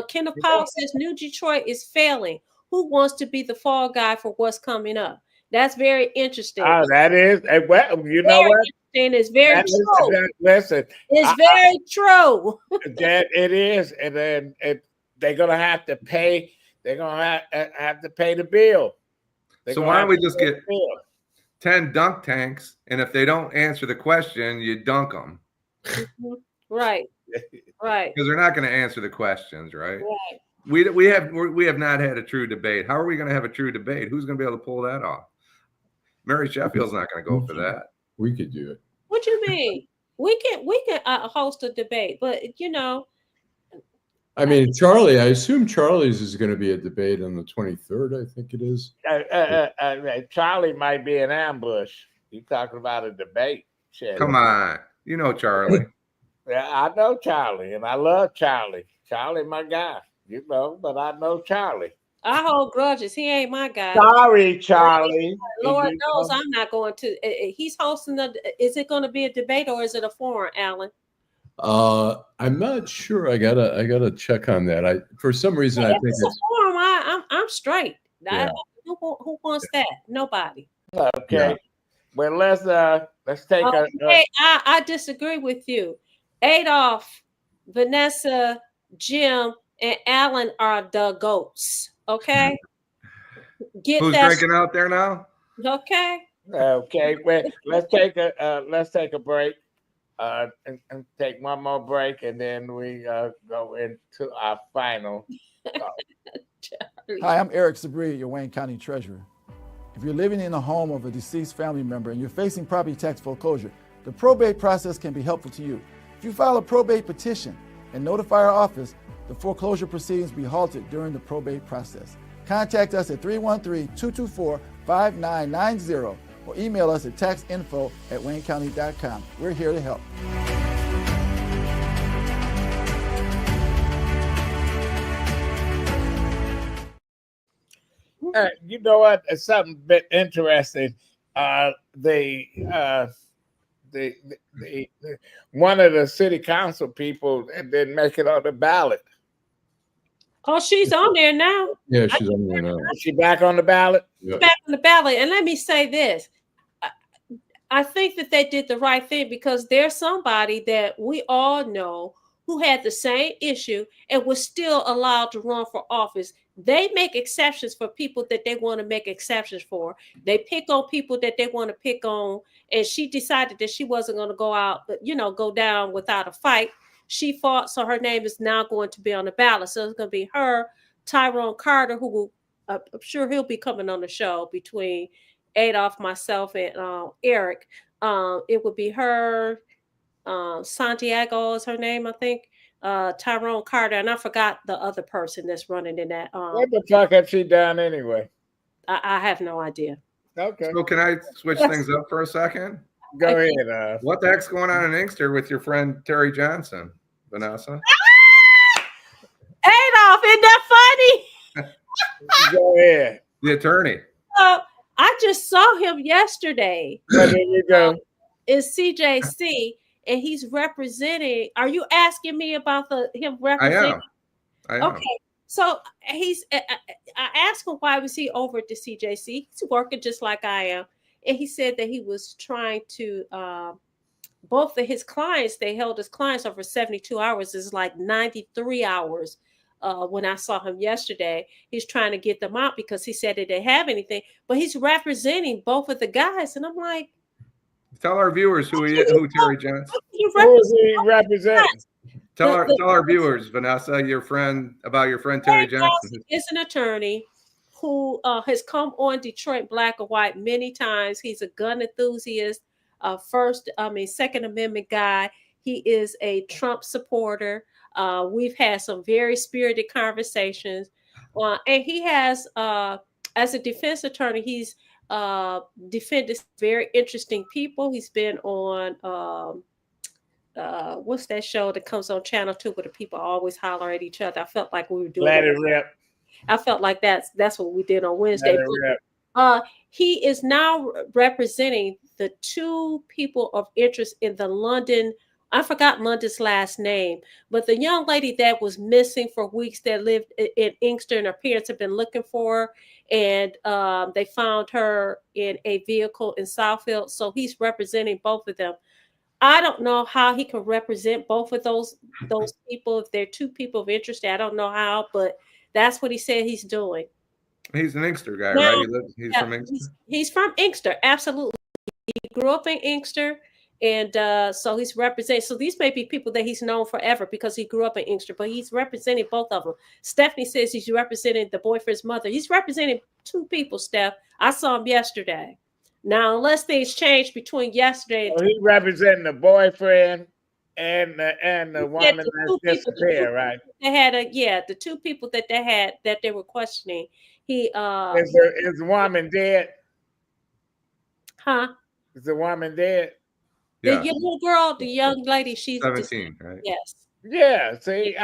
Kenneth Powell says New Detroit is failing. Who wants to be the fall guy for what's coming up? That's very interesting. Oh, that is. Well, you know what? And it's very true. Listen, it's very true. That it is, and then they're gonna have to pay. They're gonna have to pay the bill. So why don't we just get 10 dunk tanks, and if they don't answer the question, you dunk them. Right. Right. Because they're not going to answer the questions, right? Right. We have not had a true debate. How are we going to have a true debate? Who's going to be able to pull that off? Mary Sheffield's not going to go for that. We could do it. What you mean? We can host a debate, but you know. I mean, Charlie, I assume Charlie's is going to be a debate on the 23rd, I think it is. Charlie might be an ambush. You talking about a debate. Shit. Come on. You know Charlie. Yeah, I know Charlie, and I love Charlie. Charlie, my guy. You know, but I know Charlie. I hold grudges. He ain't my guy. Sorry, Charlie. Lord knows I'm not going to. He's hosting is it going to be a debate or is it a forum, Alan? I'm not sure. I gotta check on that. For some reason I think it's a forum. I'm straight. Yeah. Who wants that? Nobody. Okay. Yeah. Well, let's take I disagree with you. Adolph, Vanessa, Jim, and Alan are the goats. Okay. Who's drinking out there now? Okay. Okay. Well, let's take a break. And take one more break, and then we go into our final. Hi, I'm Eric Sabri, your Wayne County Treasurer. If you're living in the home of a deceased family member and you're facing property tax foreclosure, the probate process can be helpful to you. If you file a probate petition and notify our office, the foreclosure proceedings will be halted during the probate process. Contact us at 313-224-5990 or email us at taxinfo@waynecounty.com. We're here to help. You know what? It's something a bit interesting. The one of the city council people didn't make it on the ballot. Oh, she's on there now. Yeah, she's on there now. Is she back on the ballot? Yeah. Back on the ballot. And let me say this. I think that they did the right thing because there's somebody that we all know who had the same issue and was still allowed to run for office. They make exceptions for people that they want to make exceptions for. They pick on people that they want to pick on. And she decided that she wasn't going to go out, go down without a fight. She fought, so her name is now going to be on the ballot. So it's going to be her, Tyrone Carter, who will, I'm sure he'll be coming on the show between Adolph, myself, and Eric. It would be her, Santiago is her name, I think. Tyrone Carter, and I forgot the other person that's running in that. What the fuck has she done anyway? I have no idea. Okay. So can I switch things up for a second? Go ahead. What the heck's going on in Inkster with your friend Terry Johnson, Vanessa? Adolph, isn't that funny? Go ahead. The attorney. I just saw him yesterday. There you go. Is CJC, and he's representing. Are you asking me about him representing? I am. Okay, so I asked him why was he over at the CJC. He's working just like I am, and he said that he was trying to both of his clients, they held his clients over 72 hours. Is like 93 hours. When I saw him yesterday, he's trying to get them out because he said they didn't have anything, but he's representing both of the guys. And I'm like, Tell our viewers who Terry Johnson. you Who is he representing? Tell our viewers, Vanessa, about your friend Terry Johnson. Is an attorney who has come on Detroit Black and White many times. He's a gun enthusiast, Second Amendment guy. He is a Trump supporter. We've had some very spirited conversations, and he has, as a defense attorney, he's defended very interesting people. He's been on what's that show that comes on Channel 2 where the people always holler at each other? I felt like we were doing Let it rip. I felt like that's what we did on Wednesday. Let it rip. He is now representing the two people of interest in the London. I forgot London's last name, but the young lady that was missing for weeks that lived in Inkster, and her parents have been looking for her, and they found her in a vehicle in Southfield. So he's representing both of them. I don't know how he can represent both of those people if they're two people of interest. I don't know how, but that's what he said he's doing. He's an Inkster guy, Now, right? He's from Inkster. He's from Inkster, absolutely. He grew up in Inkster. And so he's representing. So these may be people that he's known forever because he grew up in Inkster, but he's representing both of them. Stephanie says he's representing the boyfriend's mother. He's representing two people, Steph. I saw him yesterday. Now, unless things changed between yesterday and he's representing the boyfriend and the woman that's disappeared, right? They had the two people that they had that they were questioning. Is the woman dead? Huh? Is the woman dead? The little girl, the young lady, she's 17, right? Yes. Yeah. See,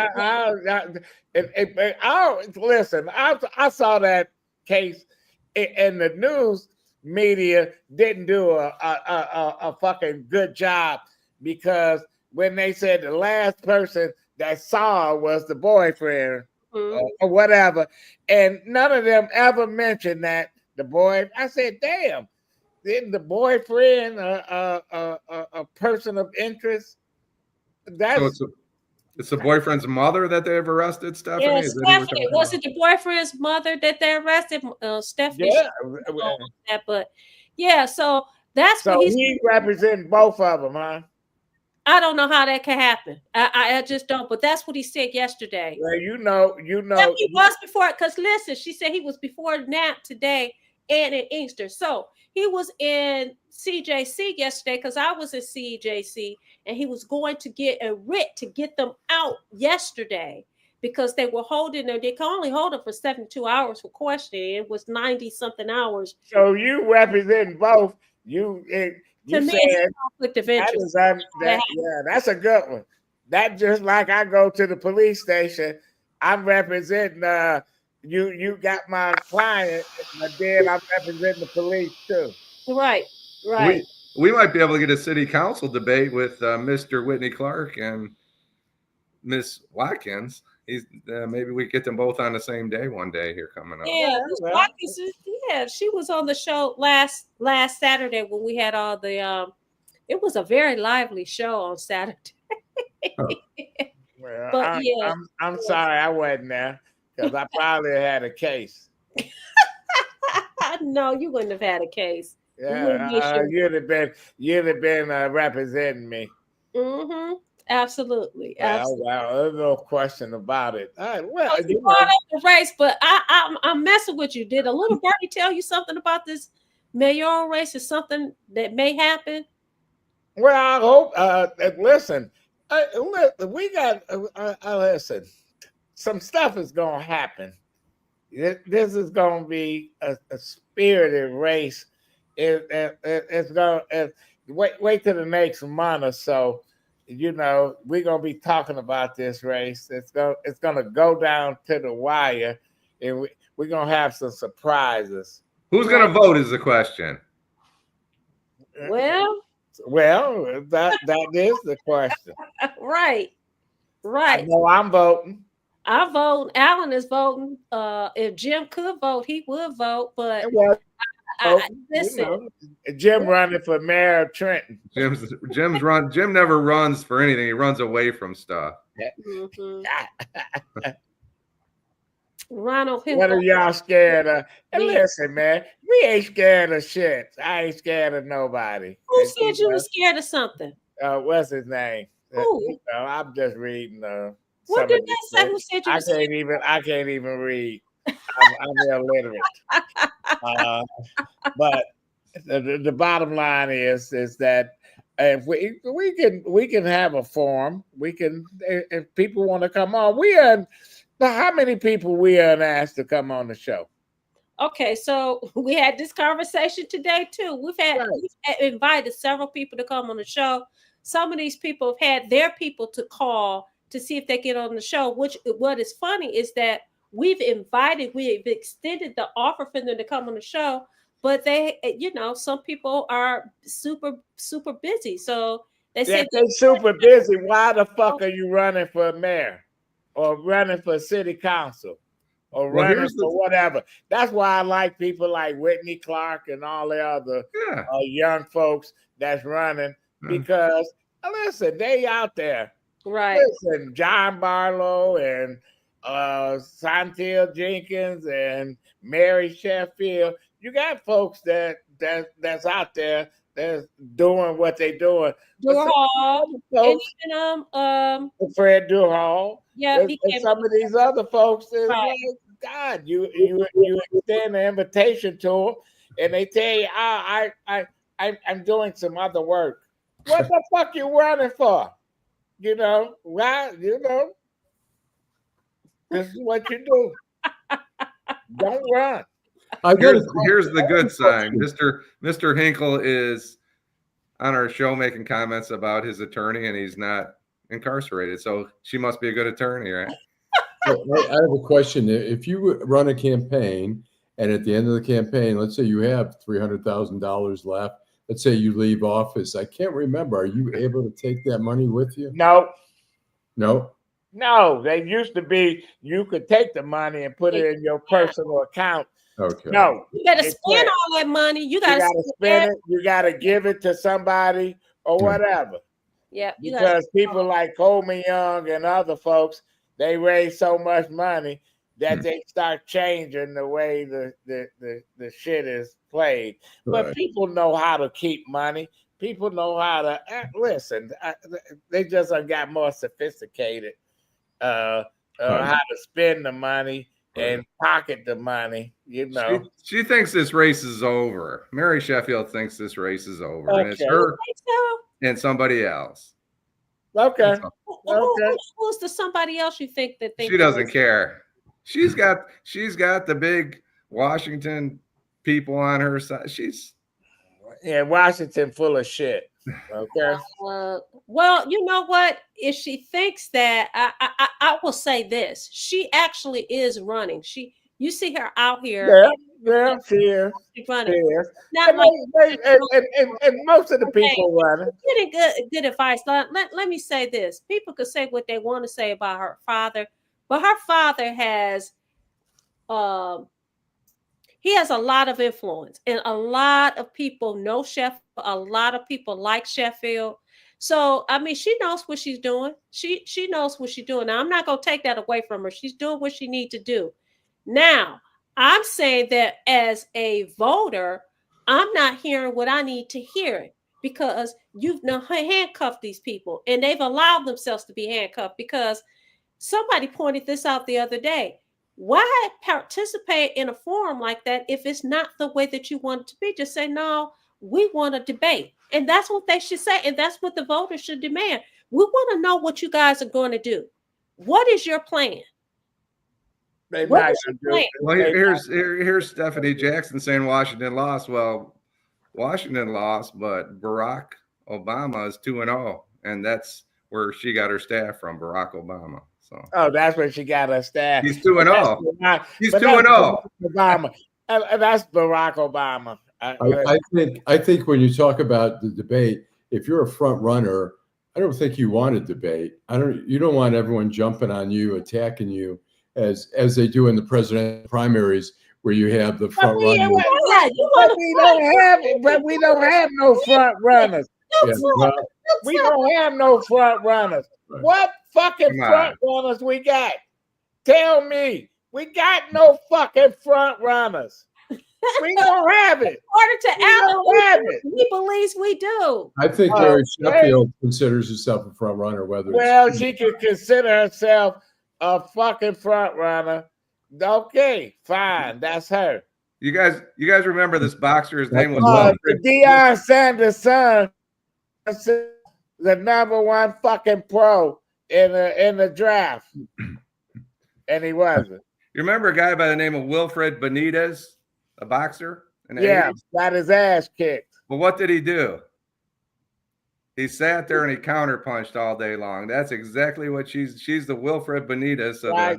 listen. I saw that case, and the news media didn't do a fucking good job, because when they said the last person that saw her was the boyfriend or whatever, and none of them ever mentioned that the boy. I said, damn. Isn't the boyfriend a person of interest? So it's the boyfriend's mother that they've arrested, Stephanie? Yeah, Stephanie. Was it the boyfriend's mother that they arrested? Stephanie. Yeah. But yeah, so that's so what he represents both of them, huh? I don't know how that can happen. I just don't. But that's what he said yesterday. Well, you know. He was before, because listen, she said he was before NAP today and in Inkster. So he was in CJC yesterday because I was in CJC, and he was going to get a writ to get them out yesterday because they were holding them. They can only hold them for 72 hours for questioning. It was 90 something hours. So you represent both. You to me, said it's conflict of interest. That's a good one. That just like I go to the police station, I'm representing. You got my client, but then I'm representing the police too. Right. We might be able to get a city council debate with Mr. Whitney Clark and Miss Watkins. Maybe we get them both on the same day one day here coming up. Yeah, Watkins, she was on the show last Saturday when we had all the. It was a very lively show on Saturday. Well, but I'm sorry I wasn't there, because I probably had a case. No, you wouldn't have had a case. Yeah, you'd have been representing me. Mm-hmm. Absolutely. Well, there's no question about it. All right, well, you brought up the race, but I'm messing with you. Did a little birdie tell you something about this mayoral race? Is something that may happen? Well, I hope. Listen, we got. Listen, some stuff is going to happen. This is going to be a spirited race. It's going to wait till the next month or so. We're going to be talking about this race. It's going to go down to the wire, and we're going to have some surprises. Who's going to vote is the question. Well, that is the question. Right. I know I'm voting. I vote. Alan is voting. If Jim could vote, he would vote. But Listen. Jim running for mayor of Trenton. Jim never runs for anything. He runs away from stuff. Mhm. Ronald What Hinkle. are y'all scared of? And listen, man, we ain't scared of shit. I ain't scared of nobody. Who said you were scared of something? What's his name? Who? I'm just reading. What did they say? Who said you I were scared? I can't even read. I'm illiterate. But the bottom line is that if we can have a forum, we can, if people want to come on, how many people we asked to come on the show? Okay, so we had this conversation today too. We've invited several people to come on the show. Some of these people have had their people to call to see if they get on the show. What is funny is that we've extended the offer for them to come on the show, but they, some people are super, super busy. So they said they're super busy. Why the fuck are you running for mayor or running for city council or running for whatever? That's why I like people like Whitney Clark and all the other young folks that's running, because listen, they out there. Right. Listen, John Barlow and Santil Jenkins and Mary Sheffield. You got folks that's out there that's doing what they're doing. Durhal, and even Fred Durhal. Yeah, and some of these other folks is like, God, you extend the invitation to them, and they tell you, I'm doing some other work. What the fuck you running for? Why? This is what you do. Don't run. Here's the good sign. Mr. Hinkle is on our show making comments about his attorney, and he's not incarcerated. So she must be a good attorney, right? I have a question. If you run a campaign, and at the end of the campaign, let's say you have $300,000 left, let's say you leave office, I can't remember. Are you able to take that money with you? No. No, they used to be, you could take the money and put it in your personal account. Okay. No. You got to spend all that money. You got to spend it. You got to give it to somebody or whatever. Yeah. Because people like Coleman Young and other folks, they raise so much money that they start changing the way the shit is played. But people know how to keep money. People know how to listen. They just got more sophisticated how to spend the money and pocket the money. She thinks this race is over. Mary Sheffield thinks this race is over, and it's her and somebody else. Okay. Who's the somebody else you think that she doesn't care? She's got the big Washington people on her side. Washington full of shit. Okay. Well, you know what? If she thinks that, I will say this: she actually is running. You see her out here. Yeah, she is. She's running. And most of the people running. Getting good advice. Let me say this: people could say what they want to say about her father, but her father has, he has a lot of influence, and a lot of people know Sheffield. A lot of people like Sheffield. So, I mean, she knows what she's doing. She knows what she's doing. Now, I'm not going to take that away from her. She's doing what she needs to do. Now, I'm saying that as a voter, I'm not hearing what I need to hear, because you've now handcuffed these people, and they've allowed themselves to be handcuffed, because somebody pointed this out the other day. Why participate in a forum like that if it's not the way that you want it to be? Just say, no, we want a debate. And that's what they should say. And that's what the voters should demand. We want to know what you guys are going to do. What is your plan? Well, here's Stephanie Jackson saying Washington lost. Well, Washington lost, but Barack Obama is 2-0, and that's where she got her staff from, Barack Obama. So that's where she got her staff. He's 2-0. He's 2-0. Obama. That's Barack Obama. I think when you talk about the debate, if you're a front runner, I don't think you want a debate. You don't want everyone jumping on you, attacking you, as they do in the presidential primaries, where you have the But front we, runner. but we don't have no front runners. Yeah, well, We don't have no front runners. Right. What fucking Come on. front runners we got? Tell me. We got no fucking front runners. We don't have it. According to We Alan, don't have it. he believes we do. I think Oh, Mary great. Sheffield considers herself a front runner, whether Well, it's she could consider herself a fucking front runner. Okay, fine. That's her. You guys remember this boxer? His name was Wilfred. Deion Sanders' son, the #1 fucking pro in the draft, and he wasn't. You remember a guy by the name of Wilfred Benitez, a boxer? In the Yeah, 80s? got his ass kicked. Well, what did he do? He sat there and he counterpunched all day long. That's exactly what she's the Wilfred Benitez. So Right.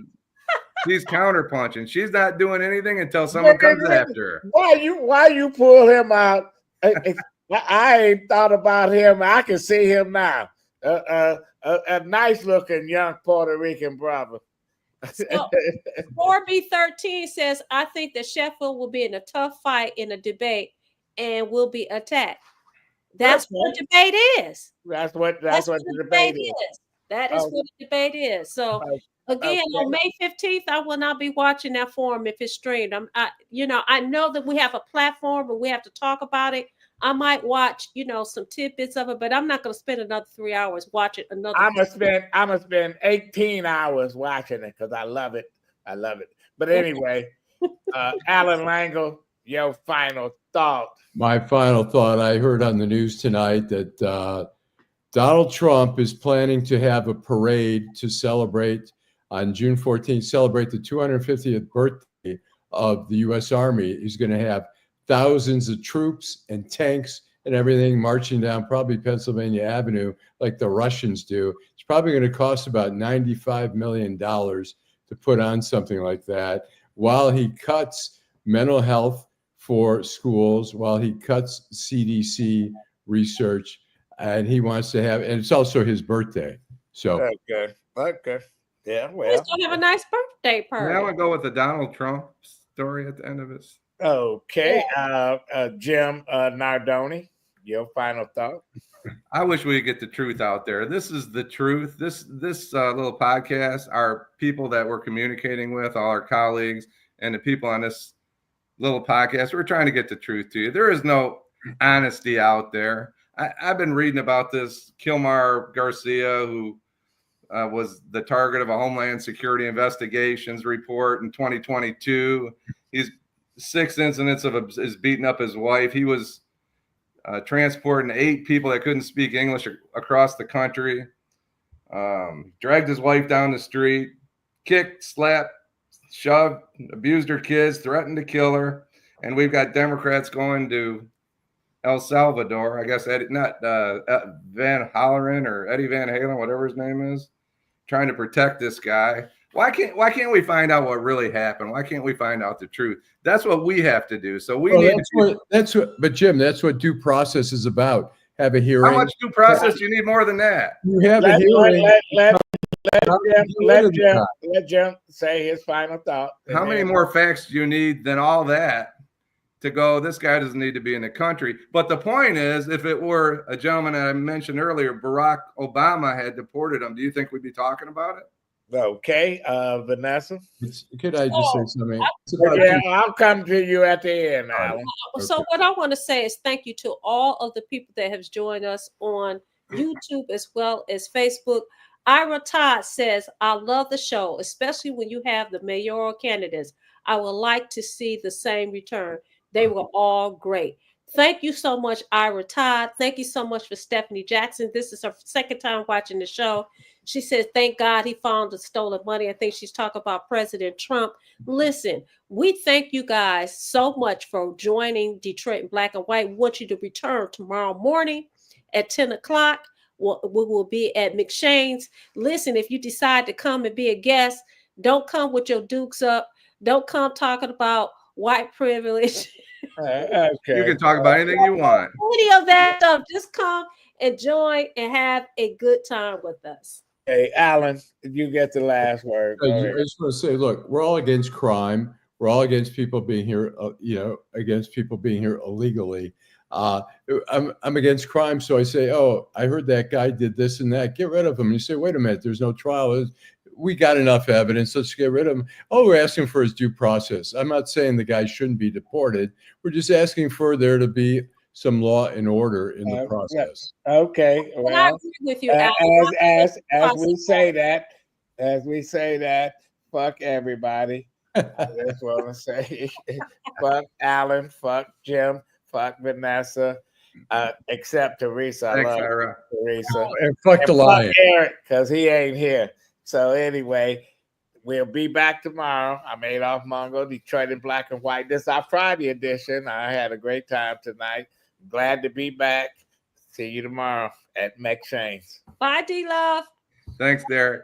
she's counterpunching. She's not doing anything until someone comes after her. Why you pull him out? I ain't thought about him. I can see him now. A nice looking young Puerto Rican brother. So, 4B13 says, I think that Sheffield will be in a tough fight in a debate and will be attacked. That's what the debate is. That's what the debate is. That is what the debate is. So again, on May 15th, I will not be watching that forum if it's streamed. I know that we have a platform and we have to talk about it. I might watch, some tidbits of it, but I'm not going to spend another 3 hours watching another. I'm gonna spend 18 hours watching it because I love it. I love it. But anyway, Alan Langle, your final thought. My final thought, I heard on the news tonight that Donald Trump is planning to have a parade to celebrate on June 14th, celebrate the 250th birthday of the U.S. Army. He's going to have thousands of troops and tanks and everything marching down probably Pennsylvania Avenue like the Russians do. It's probably going to cost about $95 million to put on something like that while he cuts mental health for schools, while he cuts CDC research, and he wants to have, and it's also his birthday. So Okay. Yeah, He's well. going to have a nice birthday party. Now I go with the Donald Trump story at the end of it. Okay. Jim Nardoni, your final thought. I wish we could get the truth out there. This is the truth. This little podcast, our people that we're communicating with, all our colleagues, and the people on this little podcast, we're trying to get the truth to you. There is no honesty out there. I've been reading about this Kilmar Garcia, who was the target of a Homeland Security investigations report in 2022. He's 6 incidents of his beating up his wife. He was transporting 8 people that couldn't speak English across the country. Dragged his wife down the street, kicked, slapped, shoved, abused her kids, threatened to kill her. And we've got Democrats going to El Salvador, I guess, Van Halleran or Eddie Van Halen, whatever his name is, trying to protect this guy. Why can't we find out what really happened? Why can't we find out the truth? That's what we have to do. So but Jim, that's what due process is about. Have a hearing. How much due process? You need more than that. You have a hearing. Let Jim say his final thought. How many more facts do you need than all that to go, this guy doesn't need to be in the country? But the point is, if it were a gentleman that I mentioned earlier, Barack Obama had deported him, do you think we'd be talking about it? Okay, Vanessa. Could I just say something? I'll come to you at the end, Alan. So what I want to say is thank you to all of the people that have joined us on YouTube as well as Facebook. Ira Todd says, I love the show, especially when you have the mayoral candidates. I would like to see the same return. They were all great. Thank you so much, Ira Todd. Thank you so much for Stephanie Jackson. This is her second time watching the show. She says, thank God he found the stolen money. I think she's talking about President Trump. Listen, we thank you guys so much for joining Detroit in Black and White. We want you to return tomorrow morning at 10 o'clock. We will be at McShane's. Listen, if you decide to come and be a guest, don't come with your dukes up. Don't come talking about white privilege. Okay. You can talk about anything you want. Any of that stuff. Just come and join and have a good time with us. Hey, Alan, you get the last word. I just want to say, look, we're all against crime. We're all against people being here, against people being here illegally. I'm against crime, so I say, oh, I heard that guy did this and that. Get rid of him. And you say, wait a minute, there's no trial. We got enough evidence. Let's get rid of him. Oh, we're asking for his due process. I'm not saying the guy shouldn't be deported. We're just asking for there to be some law and order in the process. Okay, Well, I well, agree with you, Alan. as we say that, fuck everybody. I just want to say, fuck Alan, fuck Jim, fuck Vanessa, except Teresa. I Thanks, love Ira. Teresa. And fuck the And lion. Eric, because he ain't here. So anyway, we'll be back tomorrow. I'm Adolph Mongo, Detroit in Black and White. This is our Friday edition. I had a great time tonight. Glad to be back. See you tomorrow at McShane's. Bye, D Love. Thanks, Derek.